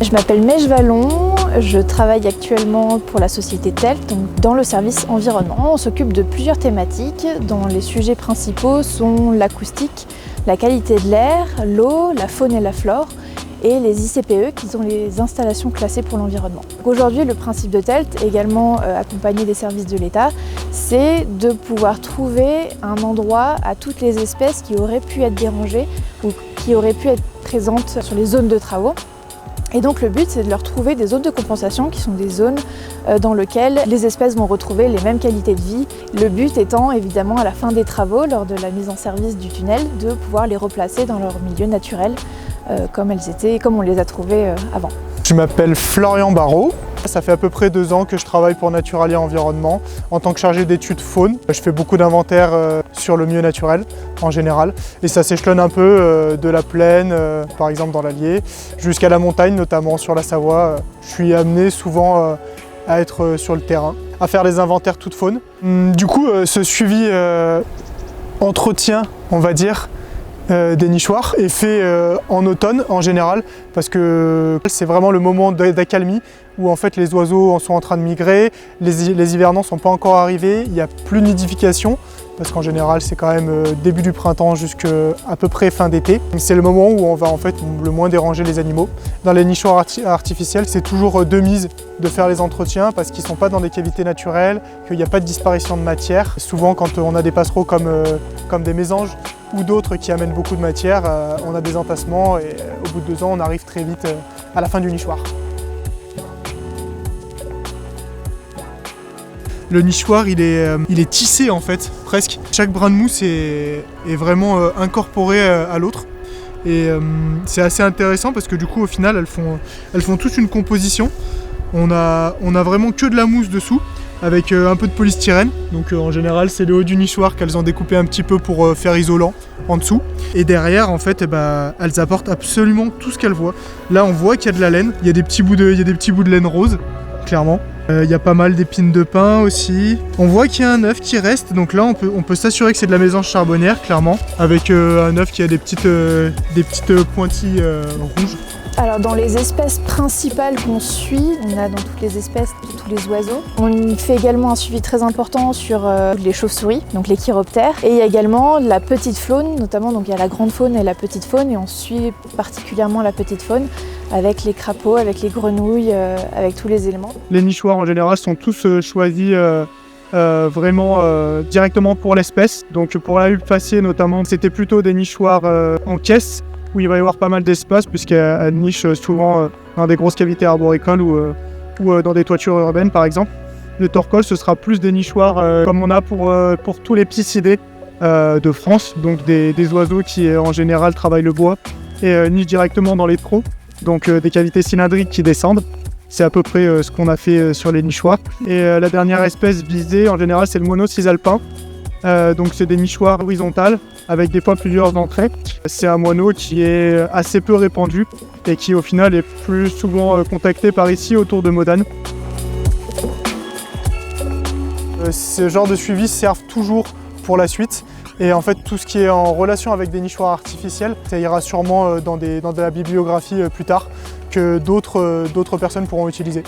Je m'appelle Mèche Vallon, je travaille actuellement pour la société TELT, donc dans le service environnement. On s'occupe de plusieurs thématiques, dont les sujets principaux sont l'acoustique, la qualité de l'air, l'eau, la faune et la flore, et les ICPE, qui sont les installations classées pour l'environnement. Aujourd'hui, le principe de TELT, également accompagné des services de l'État, c'est de pouvoir trouver un endroit à toutes les espèces qui auraient pu être dérangées ou qui auraient pu être présentes sur les zones de travaux. Et donc le but, c'est de leur trouver des zones de compensation qui sont des zones dans lesquelles les espèces vont retrouver les mêmes qualités de vie. Le but étant évidemment à la fin des travaux, lors de la mise en service du tunnel, de pouvoir les replacer dans leur milieu naturel comme elles étaient et comme on les a trouvées avant. Je m'appelle Florian Barraud. Ça fait à peu près 2 ans que je travaille pour Naturalia Environnement en tant que chargé d'études faune. Je fais beaucoup d'inventaires sur le milieu naturel en général et ça s'échelonne un peu de la plaine, par exemple dans l'Allier, jusqu'à la montagne, notamment sur la Savoie. Je suis amené souvent à être sur le terrain, à faire les inventaires toute faune. Du coup, ce suivi entretien, on va dire, des nichoirs est fait en automne en général parce que c'est vraiment le moment d'accalmie où en fait les oiseaux sont en train de migrer, les hivernants ne sont pas encore arrivés, il n'y a plus de nidification parce qu'en général c'est quand même début du printemps jusqu'à à peu près fin d'été. C'est le moment où on va en fait le moins déranger les animaux. Dans les nichoirs artificiels, c'est toujours de mise de faire les entretiens parce qu'ils ne sont pas dans des cavités naturelles, qu'il n'y a pas de disparition de matière. Souvent quand on a des passereaux comme des mésanges ou d'autres qui amènent beaucoup de matière, on a des entassements et au bout de 2 ans on arrive très vite à la fin du nichoir. Le nichoir il est tissé en fait, presque. Chaque brin de mousse est vraiment incorporé à l'autre. Et c'est assez intéressant parce que du coup au final elles font toute une composition. On a vraiment que de la mousse dessous avec un peu de polystyrène. Donc en général c'est le haut du nichoir qu'elles ont découpé un petit peu pour faire isolant en dessous. Et derrière en fait elles apportent absolument tout ce qu'elles voient. Là on voit qu'il y a de la laine, il y a des petits bouts de laine rose, clairement. Il y a pas mal d'épines de pin aussi. On voit qu'il y a un œuf qui reste, donc là on peut s'assurer que c'est de la mésange charbonnière, clairement, avec un œuf qui a des petites pointilles rouges. Alors dans les espèces principales qu'on suit, on a dans toutes les espèces, tous les oiseaux. On fait également un suivi très important sur les chauves-souris, donc les chiroptères. Et il y a également la petite faune, notamment donc il y a la grande faune et la petite faune, et on suit particulièrement la petite faune avec les crapauds, avec les grenouilles, avec tous les éléments. Les nichoirs en général sont tous choisis vraiment directement pour l'espèce. Donc pour la huppe faciée notamment, c'était plutôt des nichoirs en caisse, où il va y avoir pas mal d'espace puisqu'elle niche souvent dans des grosses cavités arboricoles ou dans des toitures urbaines par exemple. Le torcol, ce sera plus des nichoirs comme on a pour tous les piscidés de France, donc des oiseaux qui en général travaillent le bois et nichent directement dans les trous, donc des cavités cylindriques qui descendent. C'est à peu près ce qu'on a fait sur les nichoirs. Et la dernière espèce visée en général c'est le mono cisalpin. Donc c'est des nichoirs horizontales avec des fois plusieurs entrées. C'est un moineau qui est assez peu répandu et qui au final est plus souvent contacté par ici autour de Modane. Ce genre de suivi servent toujours pour la suite et en fait tout ce qui est en relation avec des nichoirs artificiels, ça ira sûrement dans de la bibliographie plus tard que d'autres personnes pourront utiliser.